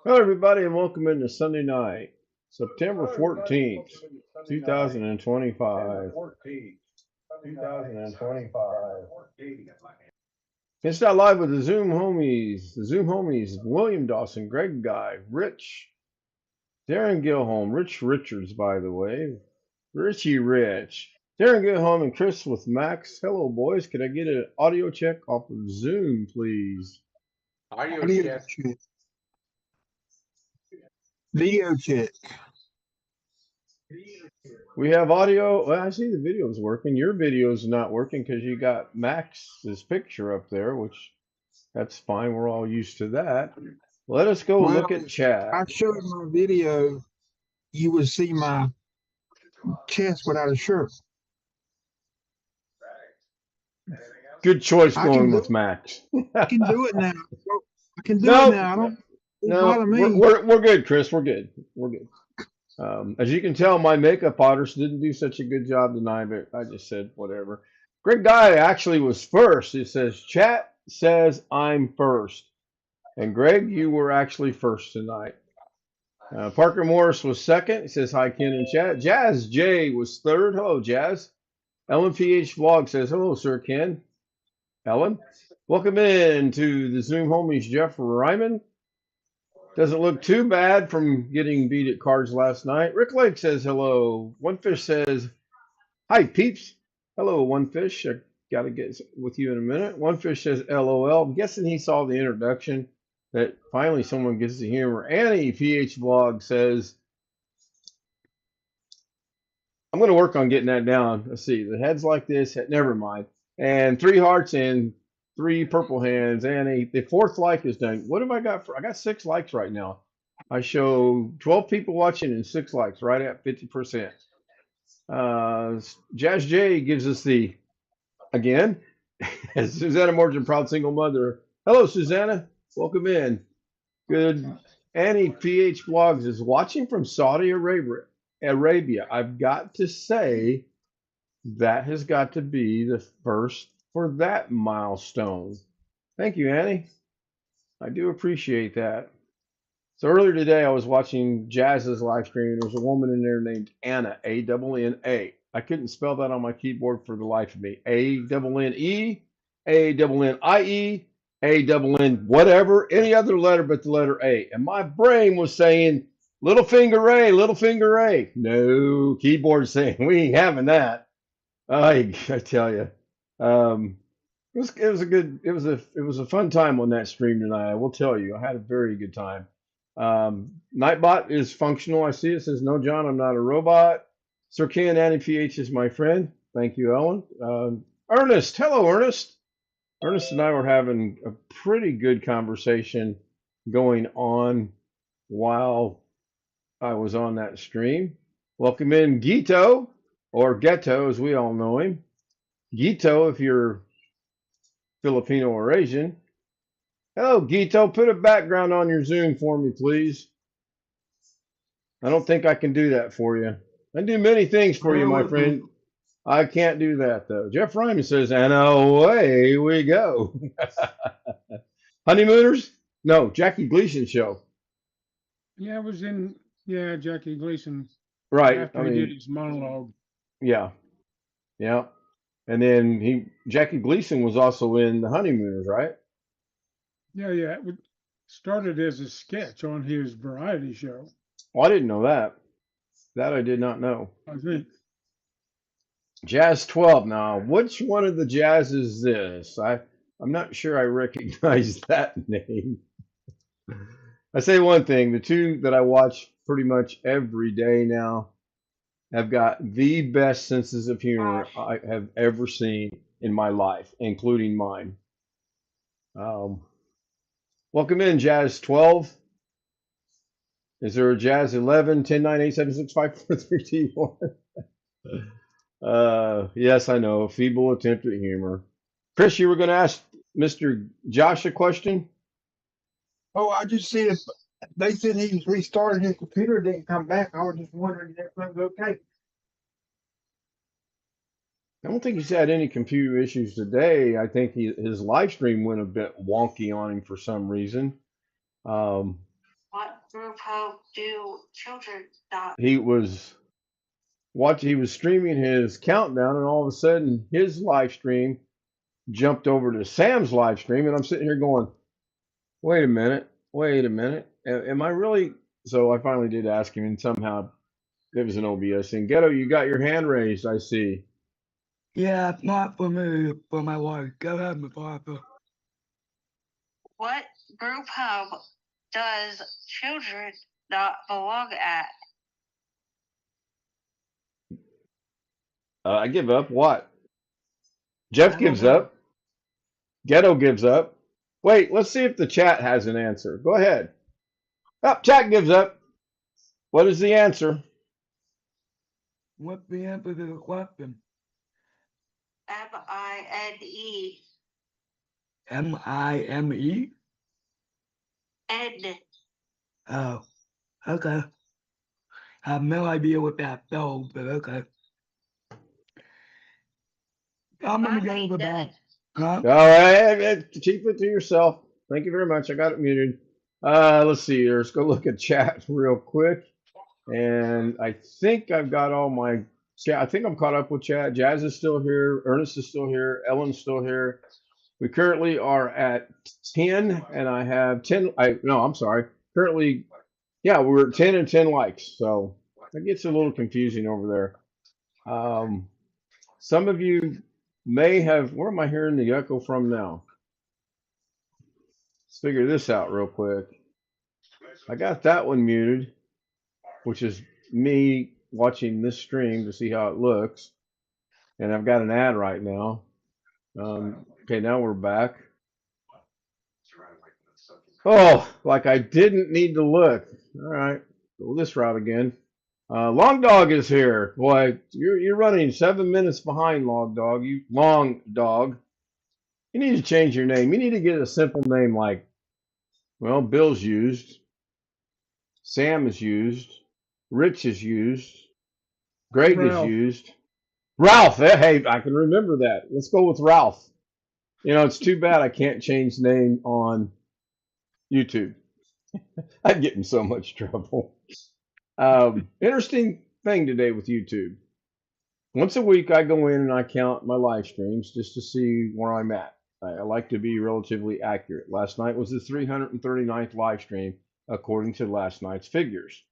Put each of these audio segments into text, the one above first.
Hello, everybody, and welcome into Sunday night, September 14th, 2025. It's not live with the Zoom homies. The Zoom homies, William Dawson, Greg Guy, Rich, Darren Gilholm, Rich Richards, by the way, Richie Rich, Darren Gilholm, and Chris with Max. Hello, boys. Could I get an audio check off of Zoom, please? Audio check. Video check. We have audio. Well, I see the video is working. Your video is not working because you got Max's picture up there, which that's fine. We're all used to that. Let us go look at chat. I showed my video. You would see my chest without a shirt. Good choice going with Max. I can do it now. I can do it now. I don't bother me. We're good, Chris. We're good. We're good. As you can tell, my makeup artist didn't do such a good job tonight, but I just said whatever. Greg Guy actually was first. It says, chat says I'm first. And Greg, you were actually first tonight. Parker Morris was second. He says, hi, Ken in chat. Jazz J was third. Hello, Jazz. Ellen PH Vlog says, hello, Sir Ken. Ellen, welcome in to the Zoom homies, Jeff Ryman. Doesn't look too bad from getting beat at cards last night. Rick Lake says hello. One Fish says, hi, peeps. Hello, One Fish. I got to get with you in a minute. One Fish says LOL. I'm guessing he saw the introduction that finally someone gets the humor. Annie PH Vlog says, I'm going to work on getting that down. Let's see. The head's like this. Never mind. And 3 hearts and 3 purple hands. Annie, the 4th like is done. What have I got for? I got 6 likes right now. I show 12 people watching and 6 likes, right at 50%. Jazz J gives us the, again, Susanna Morgan, proud single mother. Hello, Susanna. Welcome in. Good. Annie PH Blogs is watching from Saudi Arabia. I've got to say, that has got to be the first for that milestone. Thank you, Annie. I do appreciate that. So earlier today, I was watching Jazz's live stream. There was a woman in there named Anna, A-N-N-A. I couldn't spell that on my keyboard for the life of me. A-N-N-E, A-N-N-I-E, A-N-N, whatever, any other letter but the letter A. And my brain was saying, little finger A, little finger A. No, keyboard saying, we ain't having that. I tell you, it was a fun time on that stream tonight. I will tell you, I had a very good time. Nightbot is functional. I see it says, no, John, I'm not a robot. Sir Ken, Annie PH is my friend. Thank you, Ellen. Ernest, hello, Ernest. Ernest and I were having a pretty good conversation going on while I was on that stream. Welcome in, Gito. Or Ghetto, as we all know him. Gito, if you're Filipino or Asian. Hello, Gito. Put a background on your Zoom for me, please. I don't think I can do that for you. I do many things for you, my friend. I can't do that, though. Jeff Ryman says, and away we go. Honeymooners? No, Jackie Gleason show. Yeah, it was in, Jackie Gleason. Right. After he did his monologue. Yeah. Yeah. And then Jackie Gleason was also in The Honeymooners, right? Yeah. It started as a sketch on his variety show. Well, I didn't know that. That I did not know. I think. Jazz 12. Now, which one of the Jazz is this? I'm not sure I recognize that name. I say one thing. The two that I watch pretty much every day now have got the best senses of humor I have ever seen in my life, including mine. Welcome in, Jazz 12. Is there a Jazz 11, 10, 9, 8, 7, 6, 5, 4, 3, 2, 1? Yes, I know. Feeble attempt at humor. Chris, you were going to ask Mr. Josh a question? Oh, I just said if they said he was restarting his computer, didn't come back. I was just wondering if everything's okay. I don't think he's had any computer issues today. I think his live stream went a bit wonky on him for some reason. What group home do children not? He was he was streaming his countdown, and all of a sudden his live stream jumped over to Sam's live stream, and I'm sitting here going, wait a minute, am I really? So I finally did ask him, and somehow it was an OBS thing. Ghetto, you got your hand raised, I see. Yeah, not for me, for my wife. Go ahead, my father. What group home does children not belong at? I give up. What? Jeff I don't gives know. up. Ghetto gives up. Wait, let's see if the chat has an answer. Go ahead. Oh, chat gives up. What is the answer? What's the answer to the question? M-I-N-E. M-I-M-E? N. Oh, okay. I have no idea what that spells, but okay. I'm gonna go to bed. Huh? All right, keep it to yourself. Thank you very much. I got it muted. Let's see here. Let's go look at chat real quick. And I think I've got all my chat. I think I'm caught up with chat. Jazz is still here. Ernest is still here. Ellen's still here. We currently are at 10, and I have 10. No, I'm sorry. Currently, yeah, we're at 10 and 10 likes. So that gets a little confusing over there. Some of you may have. Where am I hearing the echo from now? Let's figure this out real quick. I got that one muted, which is me watching this stream to see how it looks. And I've got an ad right now. Okay, now we're back. Oh, like I didn't need to look. All right, go this route again. Long Dog is here. Boy, you're running 7 minutes behind, Long Dog. You Long Dog. You need to change your name. You need to get a simple name like, well, Bill's used, Sam is used, Rich is used, Greg is Ralph. used. Ralph, hey, I can remember that. Let's go with Ralph. You know, it's too bad I can't change the name on YouTube. I'd get in so much trouble. Interesting thing today with YouTube. Once a week, I go in and I count my live streams just to see where I'm at. I like to be relatively accurate. Last night was the 339th live stream according to last night's figures.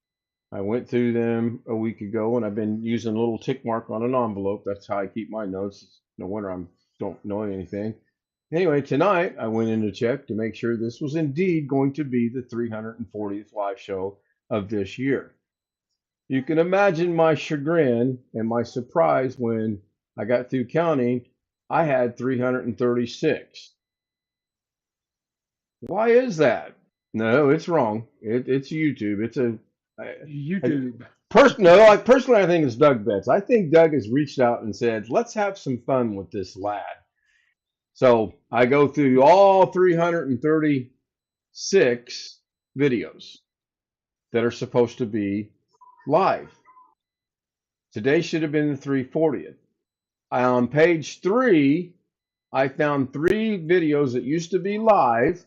I went through them a week ago, and I've been using a little tick mark on an envelope. That's how I keep my notes. No wonder I don't know anything. Anyway, tonight I went in to check to make sure this was indeed going to be the 340th live show of this year. You can imagine my chagrin and my surprise when I got through counting. I had 336. Why is that? No, it's wrong. It's YouTube. It's a YouTube. personally, I think it's Doug Betts. I think Doug has reached out and said, let's have some fun with this lad. So I go through all 336 videos that are supposed to be live. Today should have been the 340th. On page 3, I found 3 videos that used to be live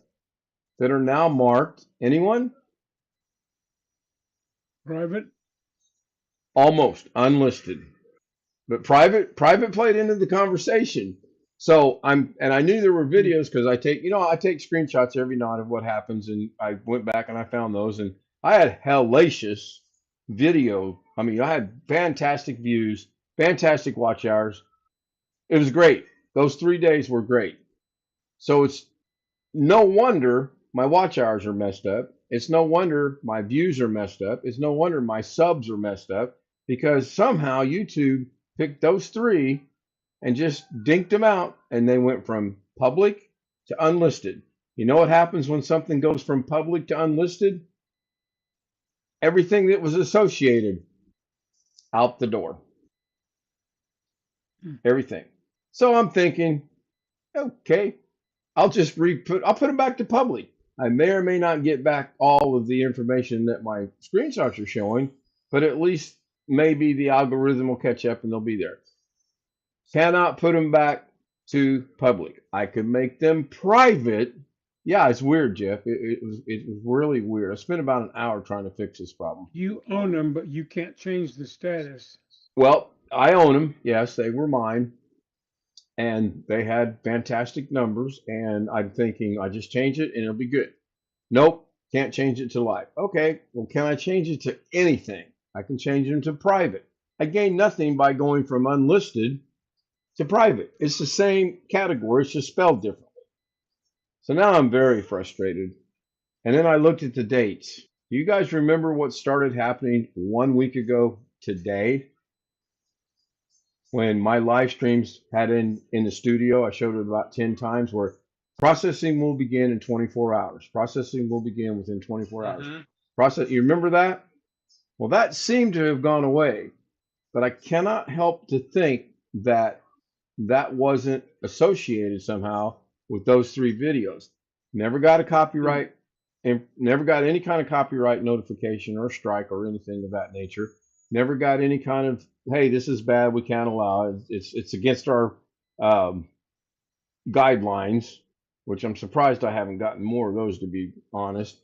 that are now marked. Anyone? Private. Almost unlisted. But private played into the conversation. So I knew there were videos because I take screenshots every night of what happens, and I went back and I found those, and I had hellacious video. I mean, I had fantastic views, fantastic watch hours. It was great. Those 3 days were great. So it's no wonder my watch hours are messed up. It's no wonder my views are messed up. It's no wonder my subs are messed up because somehow YouTube picked those 3 and just dinked them out, and they went from public to unlisted. You know what happens when something goes from public to unlisted? Everything that was associated out the door. Hmm. Everything. So I'm thinking, okay, I'll put them back to public. I may or may not get back all of the information that my screenshots are showing, but at least maybe the algorithm will catch up and they'll be there. Cannot put them back to public. I could make them private. Yeah, it's weird, Jeff. It was really weird. I spent about an hour trying to fix this problem. You own them, but you can't change the status. Well, I own them. Yes, they were mine, and they had fantastic numbers. And I'm thinking I just change it and it'll be good. Nope, can't change it to live. Okay, well, can I change it to anything? I can change them to private. I gain nothing by going from unlisted to private. It's the same category, it's just spelled differently. So now I'm very frustrated. And then I looked at the dates. Do you guys remember what started happening 1 week ago today? When my live streams had in the studio, I showed it about 10 times where processing will begin in 24 hours. Processing will begin within 24 hours. You remember that? Well, that seemed to have gone away, but I cannot help to think that that wasn't associated somehow with those 3 videos. Never got a copyright and never got any kind of copyright notification or strike or anything of that nature. Never got any kind of, hey, this is bad, we can't allow it. It's against our guidelines, which I'm surprised I haven't gotten more of those, to be honest.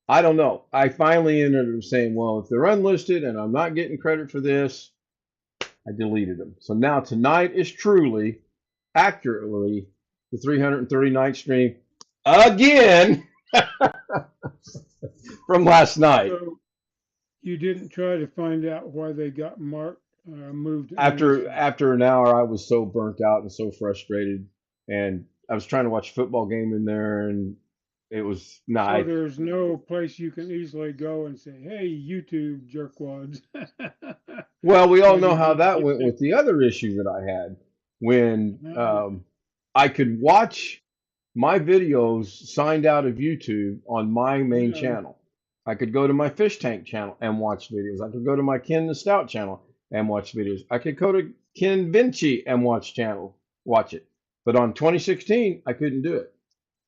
I don't know. I finally ended up saying, well, if they're unlisted and I'm not getting credit for this, I deleted them. So now tonight is truly, accurately, the 339th stream again from last night. So you didn't try to find out why they got marked, moved to After unlisted. after an hour, I was so burnt out and so frustrated, and I was trying to watch a football game in there, and it was nah. So there's no place you can easily go and say, "Hey, YouTube jerkwads." Well, we all Why know did how you that get went that? with the other issue that I had when Uh, I could watch my videos signed out of YouTube on my main yeah. channel. I could go to my fish tank channel and watch videos. I could go to my Ken the Stout channel and watch videos. I could go to Ken Vinci and watch it. But on 2016, I couldn't do it.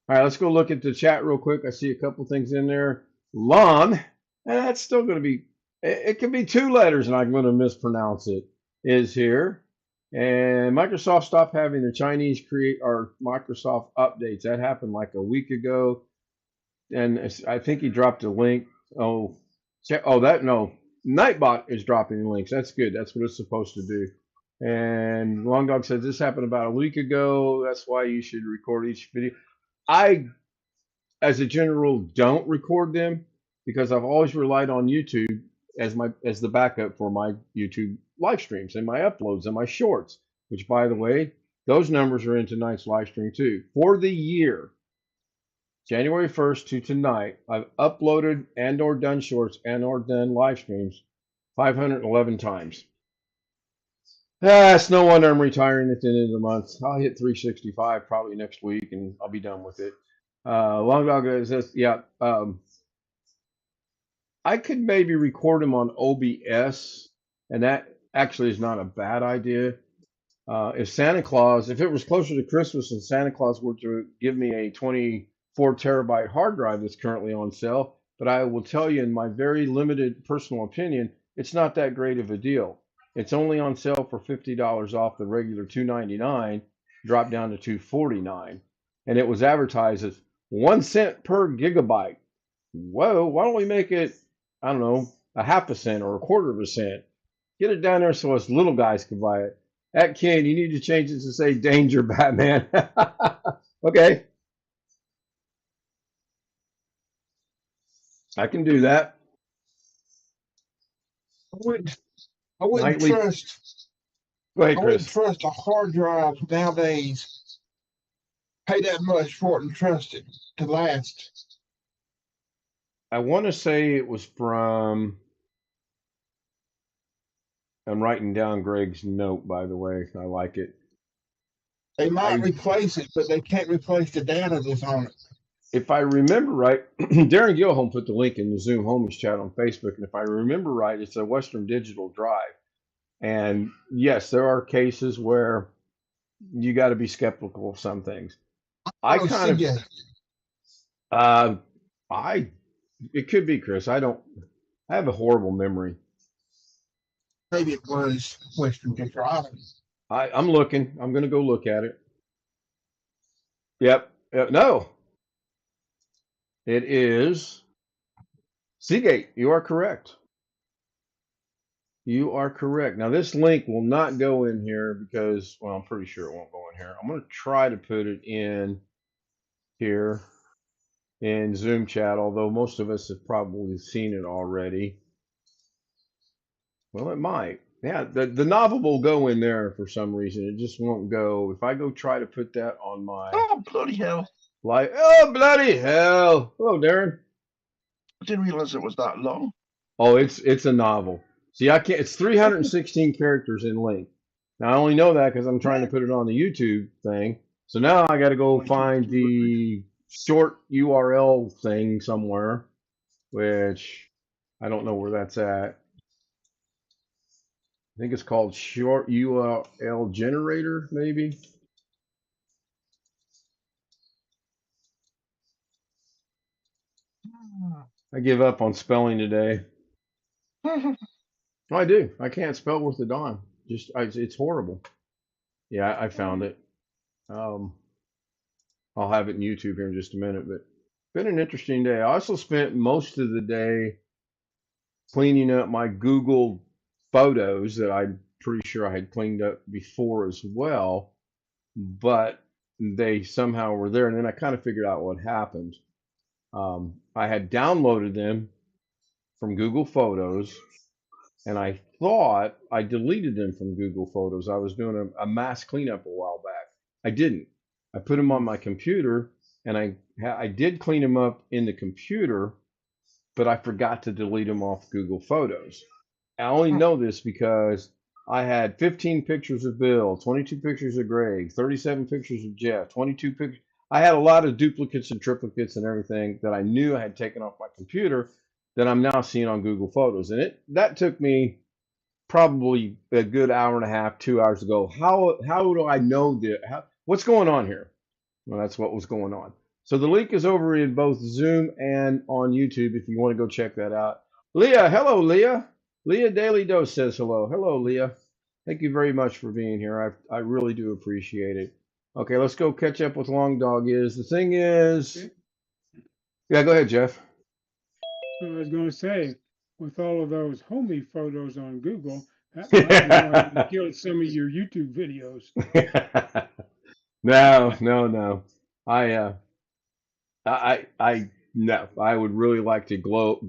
All right, let's go look at the chat real quick. I see a couple things in there. Lon, that's still going to be, it could be 2 letters and I'm going to mispronounce it, is here. And Microsoft stopped having the Chinese create our Microsoft updates. That happened like a week ago. And I think he dropped a link. Oh, no. Nightbot is dropping links. That's good. That's what it's supposed to do. And Long Dog says this happened about a week ago. That's why you should record each video. I, as a general, don't record them because I've always relied on YouTube as the backup for my YouTube live streams and my uploads and my shorts. Which, by the way, those numbers are in tonight's live stream too. For the year, January 1st to tonight, I've uploaded and or done shorts and or done live streams 511 times. It's no wonder I'm retiring at the end of the month. I'll hit 365 probably next week and I'll be done with it. Long Dog says, yeah, I could maybe record them on OBS, and that actually is not a bad idea. If it was closer to Christmas and Santa Claus were to give me a 24 terabyte hard drive that's currently on sale, but I will tell you in my very limited personal opinion, it's not that great of a deal. It's only on sale for $50 off the regular $299, dropped down to $249, and it was advertised as 1 cent per gigabyte. Whoa, why don't we make it, I don't know, a half a cent or a quarter of a cent? Get it down there so us little guys can buy it. At Ken, you need to change it to say danger, Batman. Okay, I can do that. I wouldn't, I wouldn't Nightly. trust. Go ahead, I wouldn't Chris. trust a hard drive nowadays. Pay that much for it and trust it to last. I want to say it was from. I'm writing down Greg's note, by the way. I like it. They might replace it, but they can't replace the data that's on it. if I remember right, Darren Gilholm put the link in the Zoom homies chat on Facebook, and if I remember right, it's a Western Digital Drive. And yes, there are cases where you got to be skeptical of some things. I Oh, kind of, CJ. uh, I, it could be Chris. I have a horrible memory. Maybe it was Western Digital. I'm looking. I'm going to go look at it. Yep. No, it is Seagate. You are correct. You are correct. Now, this link will not go in here because, well, I'm pretty sure it won't go in here. I'm going to try to put it in here in Zoom chat, although most of us have probably seen it already. Well, it might. Yeah, the novel will go in there for some reason. It just won't go. If I go try to put that on my Oh, bloody hell. oh, bloody hell. Hello, Darren. I didn't realize it was that long. Oh, it's a novel. See, I can't. It's 316 characters in length. Now I only know that because I'm trying to put it on the YouTube thing. So now I got to go find the short URL thing somewhere, which I don't know where that's at. I think it's called short URL generator, maybe. I give up on spelling today. Oh, I do. I can't spell worth a darn. It's horrible. Yeah, I found it. Um, I'll have it in YouTube here in just a minute, but been an interesting day. I also spent most of the day cleaning up my Google photos that I'm pretty sure I had cleaned up before as well, but they somehow were there. And then I kind of figured out what happened. I had downloaded them from Google Photos, and I thought I deleted them from Google Photos. I was doing a mass cleanup a while back. I didn't. I put them on my computer, and I did clean them up in the computer, but I forgot to delete them off Google Photos. I only know this because I had 15 pictures of Bill, 22 pictures of Greg, 37 pictures of Jeff, 22 pictures. I had a lot of duplicates and triplicates and everything that I knew I had taken off my computer that I'm now seeing on Google Photos. And that took me probably a good hour and a half, 2 hours ago. How do I know that? What's going on here? Well, that's what was going on. So the link is over in both Zoom and on YouTube if you want to go check that out. Leah, hello, Leah. Leah Daily Dose says hello. Hello, Leah. Thank you very much for being here. I really do appreciate it. Okay, let's go catch up with Long Dog is. The thing is, yeah, go ahead, Jeff. So I was going to say, with all of those homey photos on Google, that might have killed some of your YouTube videos. No. No. I would really like to grow.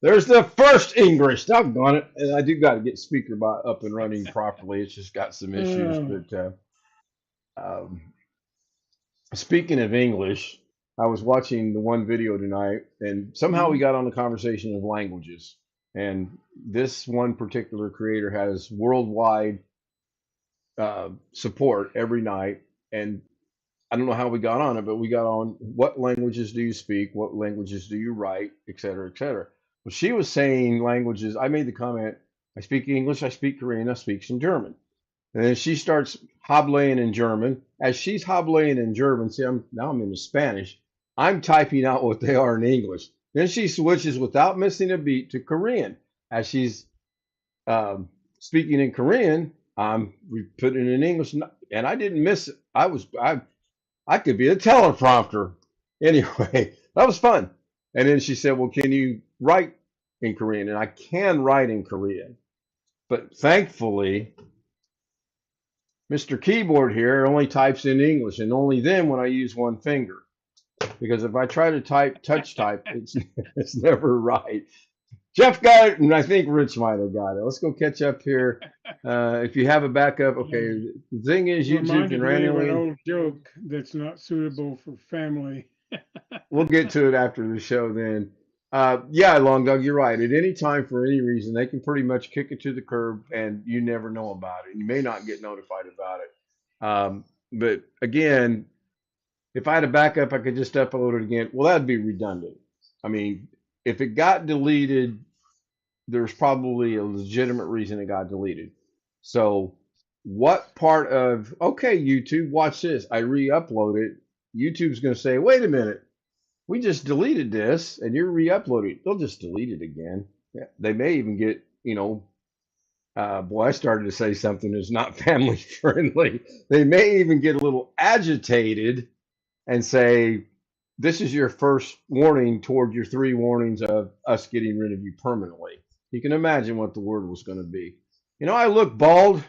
There's the first English. Doggone it. And I do got to get speaker up and running properly. It's just got some issues. But speaking of English, I was watching the one video tonight, and somehow we got on the conversation of languages. And this one particular creator has worldwide support every night. And I don't know how we got on it, but we got on what languages do you speak? What languages do you write? Et cetera, et cetera. Well, she was saying languages. I made the comment, I speak English, I speak Korean, I speak some German. And then she starts hobbling in German. As she's hobbling in German, see, now I'm into Spanish. I'm typing out what they are in English. Then she switches without missing a beat to Korean. As she's speaking in Korean, I'm putting it in English, and I didn't miss it. I could be a teleprompter. Anyway, that was fun. And then she said, well, can you write in Korean? And I can write in Korean. But thankfully, Mr. Keyboard here only types in English, and only then when I use one finger. Because if I try to touch type, it's never right. Jeff got it, and I think Rich might have got it. Let's go catch up here. If you have a backup, okay. The thing is, YouTube Reminded can me of an randomly. old joke that's not suitable for family. We'll get to it after the show then. Yeah, Long Dog, you're right. At any time, for any reason, they can pretty much kick it to the curb, and you never know about it. You may not get notified about it. But again, If I had a backup, I could just upload it again. Well, that'd be redundant. I mean, if it got deleted, there's probably a legitimate reason it got deleted. So, what part of, okay, YouTube, watch this. I re-upload it. YouTube's going to say, wait a minute, we just deleted this and you're re-uploading it. They'll just delete it again. Yeah, they may even get, boy, I started to say something that's not family friendly. They may even get a little agitated and say, this is your first warning toward your 3 warnings of us getting rid of you permanently. You can imagine what the word was going to be. I look bald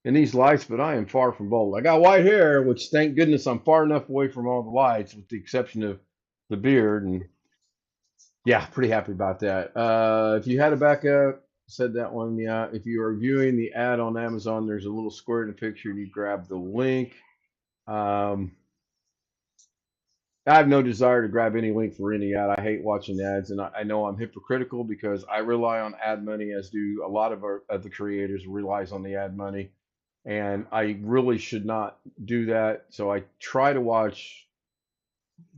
in these lights, but I am far from bald. I got white hair, which thank goodness I'm far enough away from all the lights, with the exception of the beard. And yeah, pretty happy about that. If you had a backup, said that one. Yeah. If you are viewing the ad on Amazon, there's a little square in the picture, and you grab the link. I have no desire to grab any link for any ad. I hate watching ads, and I know I'm hypocritical because I rely on ad money, as do a lot of the creators relies on the ad money, and I really should not do that. So I try to watch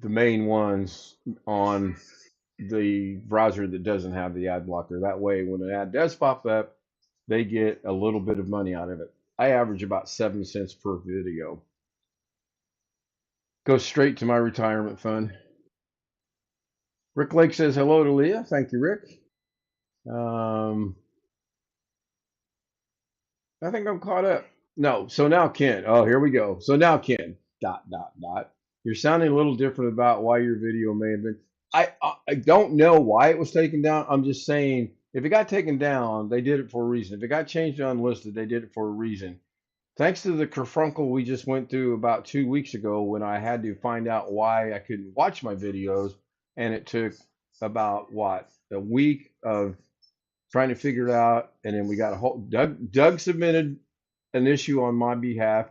the main ones on the browser that doesn't have the ad blocker. That way, when an ad does pop up, they get a little bit of money out of it. I average about 7 cents per video. Goes straight to my retirement fund. Rick Lake says hello to Leah. Thank you, Rick. I think I'm caught up. No, so now Ken. Oh, here we go. So now Ken. ... You're sounding a little different about why your video may have been. I don't know why it was taken down. I'm just saying if it got taken down, they did it for a reason. If it got changed to unlisted, they did it for a reason. Thanks to the kerfuffle we just went through about 2 weeks ago when I had to find out why I couldn't watch my videos, and it took about a week of trying to figure it out, and then we got a whole Doug submitted an issue on my behalf.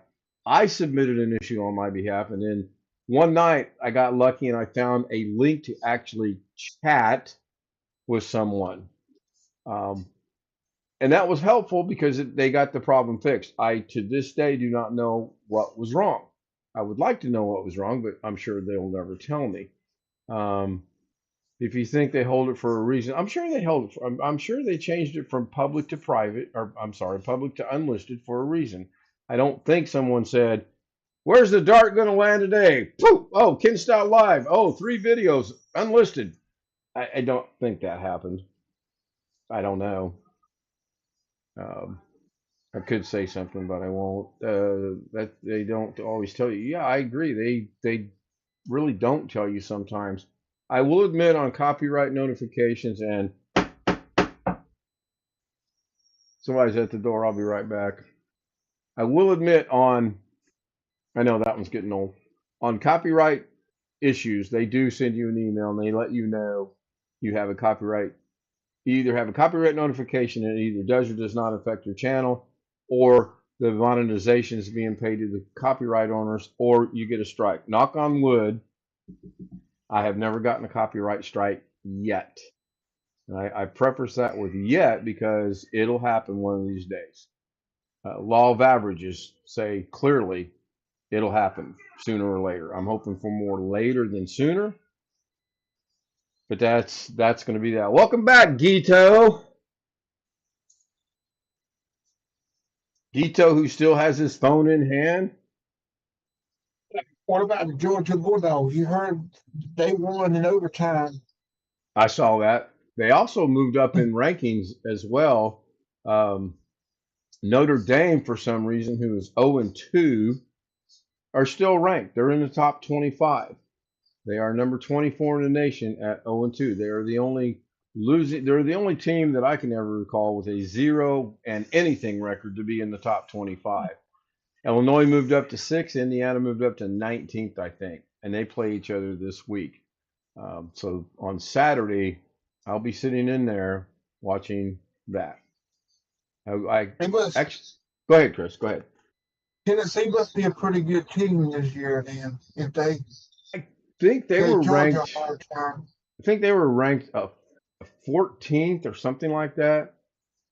I submitted an issue on my behalf, and then one night I got lucky and I found a link to actually chat with someone. And that was helpful because they got the problem fixed. I, to this day, do not know what was wrong. I would like to know what was wrong, but I'm sure they'll never tell me. If you think they hold it for a reason, I'm sure they held it. I'm sure they changed it from public to private, or I'm sorry, public to unlisted for a reason. I don't think someone said, "Where's the dart going to land today?" Poof! Oh, Ken Stout Live. Oh, 3 videos unlisted. I don't think that happened. I don't know. I could say something, but I won't. That they don't always tell you. Yeah, I agree. They really don't tell you sometimes. I will admit on copyright notifications, and somebody's at the door. I'll be right back. I will admit on, I know that one's getting old. On copyright issues, they do send you an email and they let you know you have a copyright. You either have a copyright notification and it either does or does not affect your channel, or the monetization is being paid to the copyright owners, or you get a strike. Knock on wood, I have never gotten a copyright strike yet. And I preface that with yet because it'll happen one of these days. Law of averages say clearly it'll happen sooner or later. I'm hoping for more later than sooner, but that's going to be that. Welcome back, Gito. Gito, who still has his phone in hand. What about the Georgia Bulldogs? You heard they won in overtime. I saw that. They also moved up in rankings as well. Notre Dame, for some reason, who is 0-2, are still ranked. They're in the top 25. They are number 24 in the nation at 0-2. They are the only They're the only team that I can ever recall with a 0 and anything record to be in the top 25. Illinois moved up to 6. Indiana moved up to 19th, I think, and they play each other this week. So on Saturday, I'll be sitting in there watching that. Actually, go ahead, Chris. Go ahead. Tennessee must be a pretty good team this year, then. If they, I think they were Georgia ranked. all the time. I think they were ranked 14th or something like that.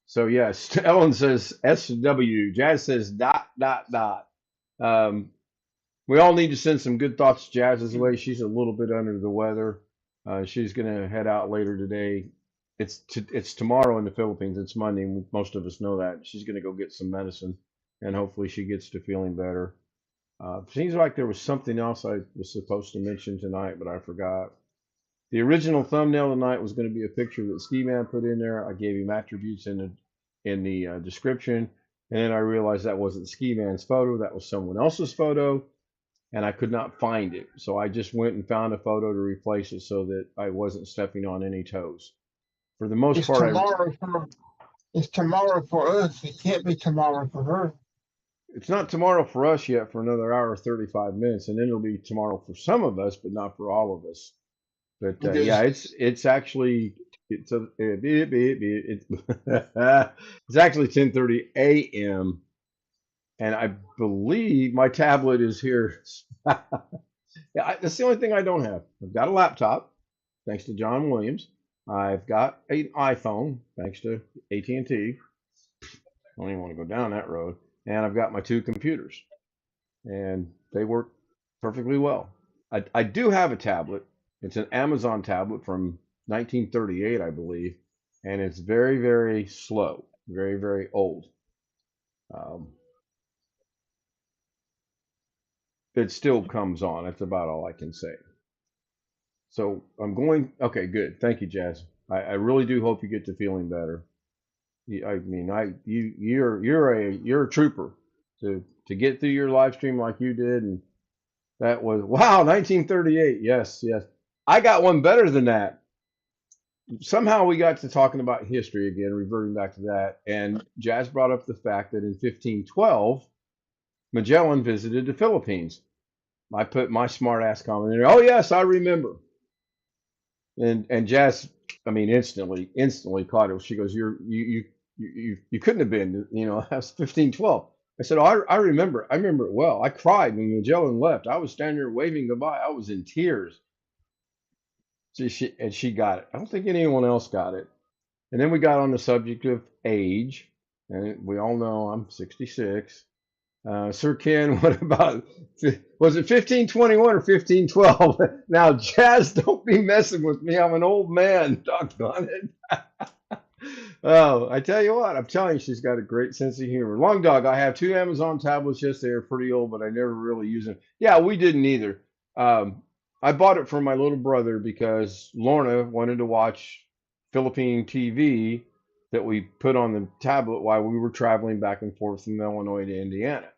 So yes, Ellen says SW. Jazz says ... We all need to send some good thoughts Jazz's way. She's a little bit under the weather. She's gonna head out later today. It's tomorrow in the Philippines. It's Monday. And most of us know that. She's gonna go get some medicine, and hopefully she gets to feeling better. Seems like there was something else I was supposed to mention tonight, but I forgot. The original thumbnail tonight was going to be a picture that Ski Man put in there. I gave him attributes in the description, and then I realized that wasn't Ski Man's photo. That was someone else's photo, and I could not find it. So I just went and found a photo to replace it so that I wasn't stepping on any toes. For the most It's part, tomorrow for it's tomorrow for us. It can't be tomorrow for her. it's not tomorrow for us yet for another hour 35 minutes, and then it'll be tomorrow for some of us, but not for all of us. But yeah, it's actually it's it's actually 10:30 a.m. and I believe my tablet is here. Yeah, that's the only thing I don't have. I've got a laptop, thanks to John Williams. I've got an iPhone, thanks to AT&T. I don't even want to go down that road. And I've got my two computers, and they work perfectly well. I do have a tablet. It's an Amazon tablet from 1938, I believe, and it's very, very slow, very, very old. Um, it still comes on. That's about all I can say. So I'm going. Okay, good. Thank you, Jazz. I really do hope you get to feeling better. I mean, you're a trooper to get through your live stream like you did, and that was wow, 1938. Yes, yes. I got one better than that. Somehow we got to talking about history again, reverting back to that, and Jazz brought up the fact that in 1512 Magellan visited the Philippines. I put my smart ass comment in there. Oh yes, I remember. And Jazz, I mean, instantly caught it. She goes, you couldn't have been, that was 1512. I said, oh, I remember it well. I cried when Magellan left. I was standing there waving goodbye. I was in tears. She got it. I don't think anyone else got it. And then we got on the subject of age, and we all know I'm 66. Sir Ken, what about, was it 1521 or 1512? Now, Jazz, don't be messing with me. I'm an old man, doggone it. Oh, I tell you what, I'm telling you, she's got a great sense of humor. Long Dog, I have two Amazon tablets. Yes, they are pretty old, but I never really use them. Yeah, we didn't either. I bought it for my little brother because Lorna wanted to watch Philippine TV that we put on the tablet while we were traveling back and forth from Illinois to Indiana.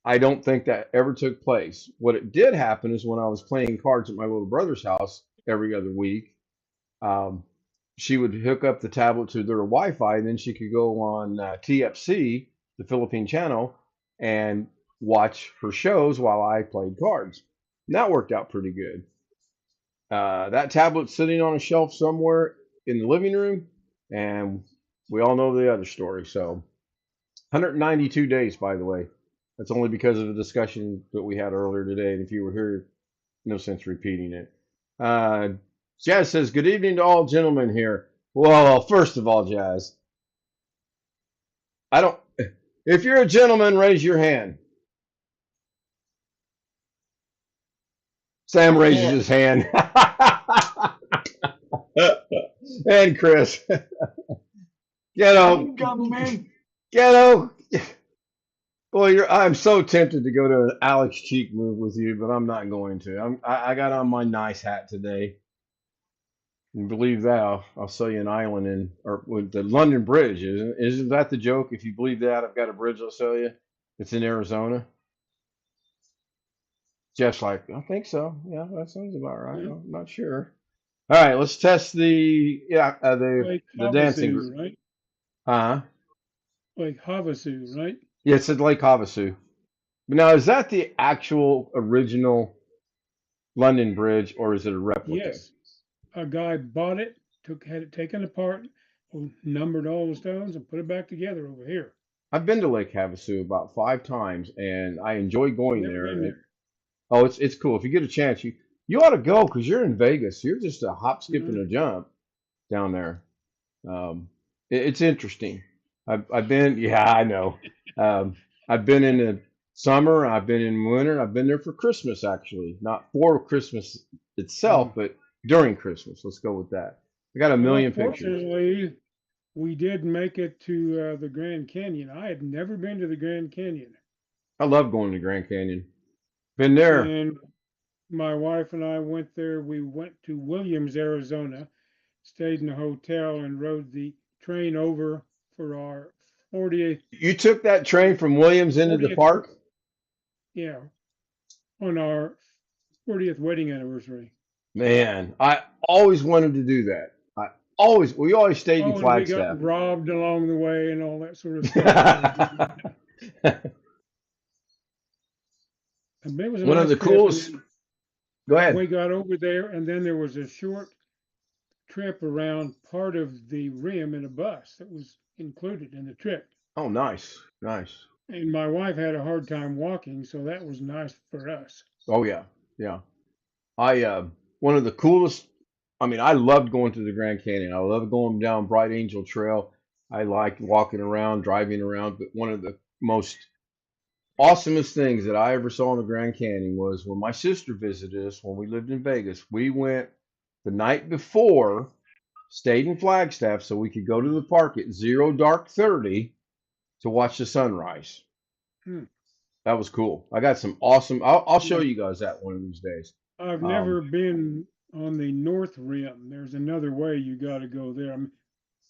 I don't think that ever took place. What it did happen is when I was playing cards at my little brother's house every other week, um, she would hook up the tablet to their Wi-Fi, and then she could go on TFC, the Philippine channel, and watch her shows while I played cards. And that worked out pretty good. That tablet's sitting on a shelf somewhere in the living room, and we all know the other story. So 192 days, by the way. That's only because of the discussion that we had earlier today. And if you were here, no sense repeating it. Jazz says, good evening to all gentlemen here. Well, first of all, Jazz, if you're a gentleman, raise your hand. Sam raises his hand. And Chris. Ghetto. Boy, I'm so tempted to go to an Alex Cheek move with you, but I'm not going to. I got on my nice hat today. And believe that, I'll sell you an island with the London Bridge. Isn't that the joke? If you believe that, I've got a bridge I'll sell you. It's in Arizona. Jeff's like, I think so. Yeah, that sounds about right. Yeah. I'm not sure. All right, let's test the dancing group. Right? Huh? Lake Havasu, right? Yeah, it's at Lake Havasu. But now, is that the actual original London Bridge, or is it a replica? Yes. A guy bought it, had it taken apart, numbered all the stones, and put it back together over here. I've been to Lake Havasu about 5 times, and I enjoy going Never there. Oh, it's cool. If you get a chance, you ought to go because you're in Vegas. You're just a hop, skip, and a jump down there. It's interesting. I've been, yeah, I know. I've been in summer. I've been in winter. I've been there for Christmas, actually, not for Christmas itself, Mm. but during Christmas. Let's go with that. I got a Well, million pictures. fortunately, we did make it to the Grand Canyon. I had never been to the Grand Canyon, I love going to Grand Canyon. Been there. and my wife and I went there. We went to Williams, Arizona, stayed in a hotel, and rode the train over for our 40th, You took that train from Williams into the 40th, park? yeah, on our 40th wedding anniversary. Man, I always wanted to do that. We always stayed in Oh, and we got Flagstaff. robbed along the way and all that sort of stuff. And it was a One of nice the trip. coolest. And Go then we ahead. got over there, and then there was a short trip around part of the rim in a bus that was included in the trip. Oh, nice, nice. And my wife had a hard time walking, so that was nice for us. Oh yeah, yeah. I One of the coolest. I mean, I loved going to the Grand Canyon. I love going down Bright Angel Trail. I like walking around, driving around. But one of the most awesomest things that I ever saw in the Grand Canyon was when my sister visited us when we lived in Vegas. We went the night before, stayed in Flagstaff so we could go to the park at 0 dark 30 to watch the sunrise. Hmm. That was cool. I got some awesome. I'll show you guys that one of these days. I've never been on the North Rim. There's another way you got to go there.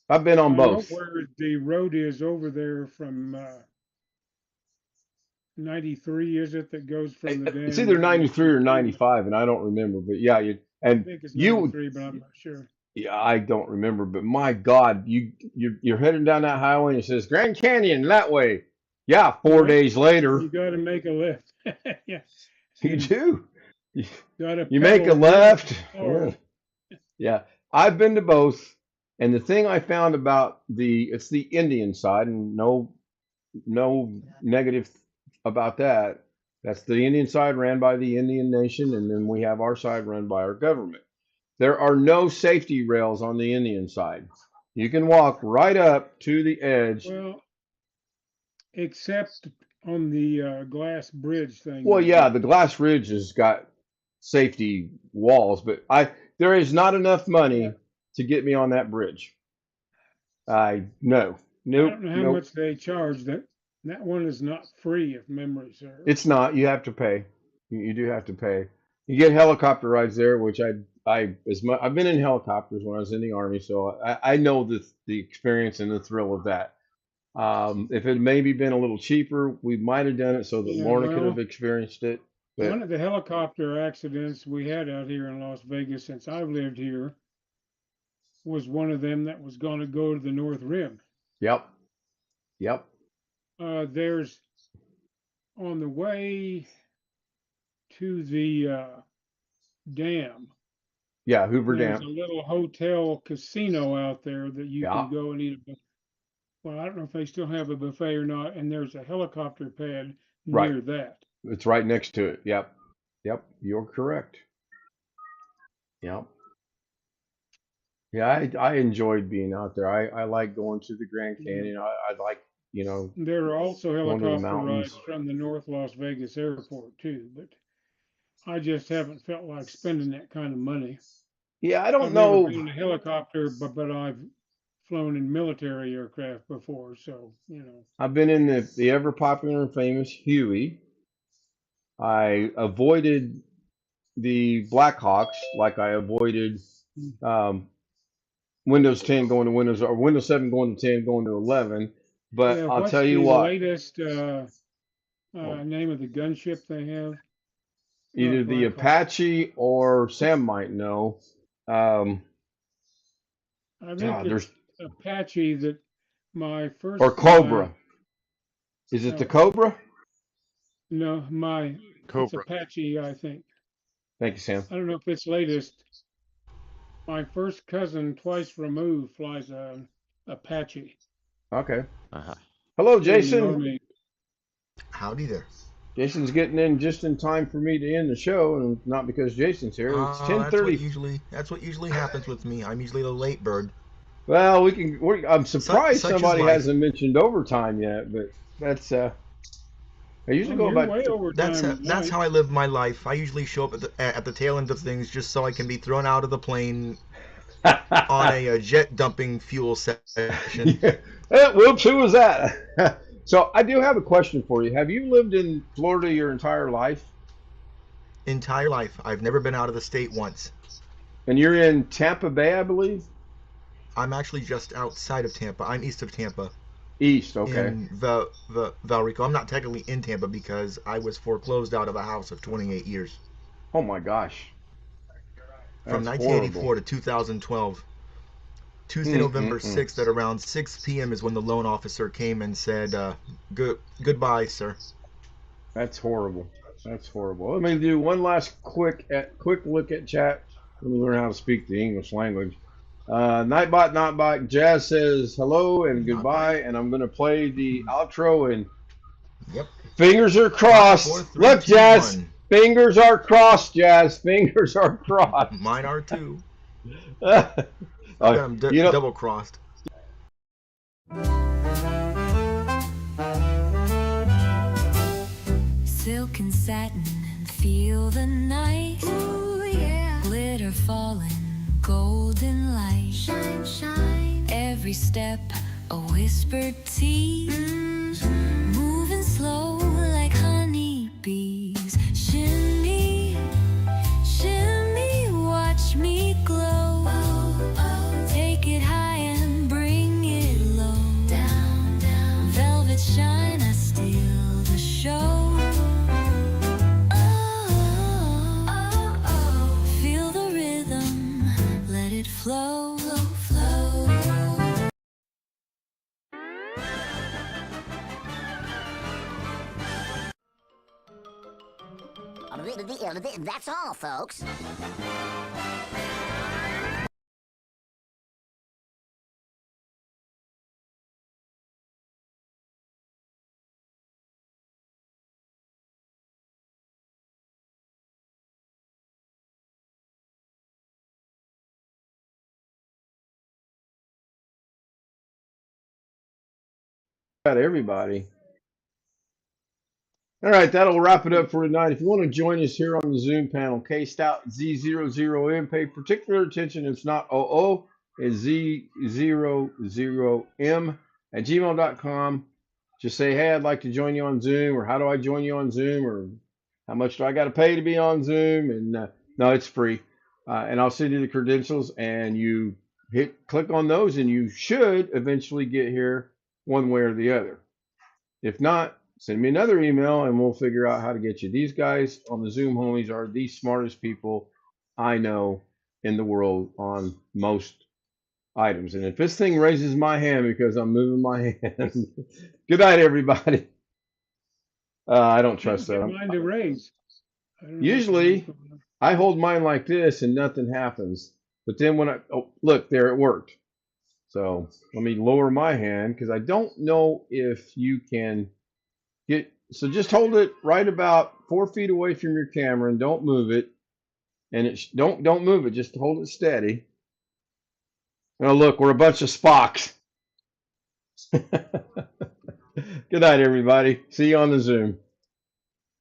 I've been on I know both. where the road is over there from 93, is it, that goes from the It's dam either down 93 or to, 95, and I don't remember. But yeah, I think it's 93, but I'm not sure. yeah, I don't remember. But my God, you're heading down that highway and it says Grand Canyon that way. Yeah, 4 days later, You got to make a left. Yeah. you And do. You, got to you make a pedal left. hard. Yeah, I've been to both, and the thing I found about it's the Indian side, and no negative about that. That's the Indian side ran by the Indian nation, and then we have our side run by our government. There are no safety rails on the Indian side. You can walk right up to the edge. Well, except on the glass bridge thing. Well, they yeah, do. the glass ridge has got safety walls, but there is not enough money to get me on that bridge. No, I nope, don't know how nope. much they charge. That one is not free, if memory serves. It's not. You have to pay. You do have to pay. You get helicopter rides there, which I've been in helicopters when I was in the army, so I know the experience and the thrill of that. If it maybe been a little cheaper, we might have done it so that Yeah, Lorna could have well, experienced it. one But of the helicopter accidents we had out here in Las Vegas since I've lived here was one of them that was going to go to the North Rim. yep, yep, There's on the way to the dam. yeah, Hoover There's a Dam. little hotel casino out there that you Yeah, can go and eat well, I don't know if they still have a buffet or not, and there's a helicopter pad right. near that. It's right next to it. Yep, yep. You're correct. Yep. Yeah, I enjoyed being out there. I like going to the Grand Yeah. Canyon. I like, There are also going to the helicopter rides mountains. from the North Las Vegas airport too, but I just haven't felt like spending that kind of money. Yeah, I don't I've never know. been in a helicopter, but I've flown in military aircraft before, so I've been in the ever popular and famous Huey. I avoided the Blackhawks like I avoided um, Windows 10 going to Windows or Windows 7 going to 10 going to 11. But Yeah, I'll what's tell you the what, latest well, name of the gunship they have? either Not the Blackhawk. Apache or Sam might know. Um, I think there's it's Apache that my or first Cobra. Is it the no, Cobra? no, it's Cobra. Apache, I think. Thank you, Sam. I don't know if it's latest. My first cousin, twice removed, flies an Apache Okay. Uh-huh. Hello, here in the Jason. Army. Howdy there. Jason's getting in just in time for me to end the show, and not because Jason's here. It's That's 10:30. that's what usually happens with me. I'm usually the late bird. Well, I'm surprised such is somebody life. hasn't mentioned overtime yet, but that's I usually Well, go you're about. way over That's time that's tonight. how I live my life. I usually show up at the tail end of things just so I can be thrown out of the plane on a jet dumping fuel session. Yeah. Whoops, who was that? So I do have a question for you. Have you lived in Florida your entire life? Entire life, I've never been out of the state once. And you're in Tampa Bay, I believe? I'm actually just outside of Tampa. I'm east of Tampa East, okay. in Valrico. I'm not technically in Tampa because I was foreclosed out of a house of 28 years. Oh my gosh. From That's horrible. 1984 to 2012. Tuesday, November Mm-mm-mm. 6th at around 6 p.m. is when the loan officer came and said, goodbye, sir. That's horrible. That's horrible. Let me do one last quick look at chat. Let me learn how to speak the English language. Nightbot, Jazz says hello and Not bite. goodbye, and I'm going to play the outro. And Yep. fingers are 5, crossed. 4, 3, Look, 2, Jazz. 1. Fingers are crossed, Jazz. Fingers are crossed. Mine are too. Oh, I got them you know, double crossed. Silk and satin, feel the night. Ooh, yeah. Glitter falling, golden light. Shine, shine. Every step, a whispered tease. Moving slow like honey bees. Shimmy, shimmy, watch me glow. Oh, oh. Take it high and bring it low. Down, down. Velvet shine, I steal the show. Flow, flow. That's all, folks. got everybody. All right, that'll wrap it up for tonight. If you want to join us here on the Zoom panel, K Stout Z00M, pay particular attention. It's not OO, it's Z00M at gmail.com. Just say, hey, I'd like to join you on Zoom, or how do I join you on Zoom, or how much do I got to pay to be on Zoom? And no, it's free. And I'll send you the credentials, and you click on those, and you should eventually get here one way or the other. If not, send me another email and we'll figure out how to get you. These guys on the Zoom homies are the smartest people I know in the world on most items. And if this thing raises my hand because I'm moving my hand, good night, everybody. I don't trust Get that. mine to raise. I don't know Usually, what's going on. I hold mine like this and nothing happens. But then when look, there it worked. So let me lower my hand because I don't know if you can so just hold it right about 4 feet away from your camera and don't move it. And don't move it. Just hold it steady. Oh, look, we're a bunch of Spocks. Good night, everybody. See you on the Zoom.